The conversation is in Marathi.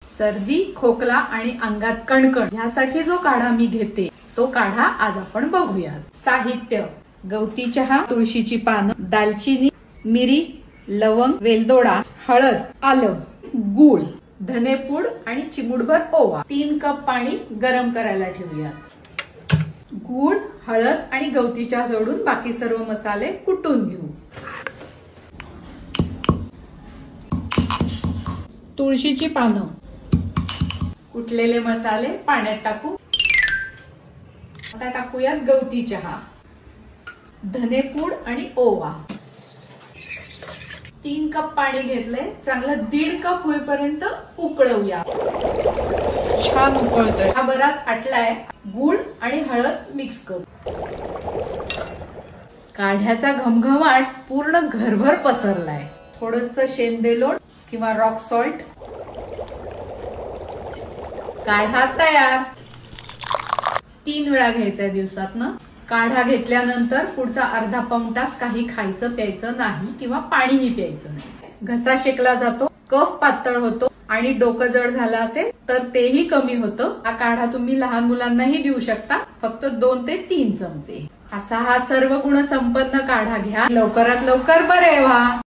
सर्दी, खोकला आणि अंगात कणकण यासाठी जो काढा मी घेते तो काढा आज आपण बघूया। साहित्य: गवती चहा, तुळशीची पानं, दालचिनी, मिरी, लवंग, वेलदोडा, हळद, आलं, गूळ, धनेपूड आणि चिमूटभर ओवा। 3 कप पाणी गरम करायला ठेवूयात। गूळ, हळद आणि गवती चहा जोडून बाकी सर्व मसाले कुटून घेऊ। तुळशीची पानं, कुटलेले मसाले पाण्यात टाकू। आता टाकूयात गवती चहा, धनेपूड आणि ओवा। 3 कप पाणी घेतले, चांगलं 1.5 कप होईपर्यंत उकळवूया। छान उकळतोय, हा बराच आटलाय। गूळ आणि हळद मिक्स करू। काढ्याचा घमघमाट पूर्ण घरभर पसरलाय। थोडंसं शेंदेलोण किंवा रॉक सॉल्ट। काढा तयार। 3 वेळा घ्यायचा दिवसातनं। काढा घेतल्यानंतर पुढचा अर्धा पाऊण तास काही खायचं प्यायचं नाही किंवा पाणीही प्यायचं नाही। घसा शेकला जातो, कफ पातळ होतो आणि डोकं जड झालं असेल तर तेही कमी होतं। हा काढा तुम्ही लहान मुलांनाही देऊ शकता, फक्त 2 ते 3 चमचे। असा हा सर्व गुण संपन्न काढा घ्या, लवकरात लवकर बरे व्हा।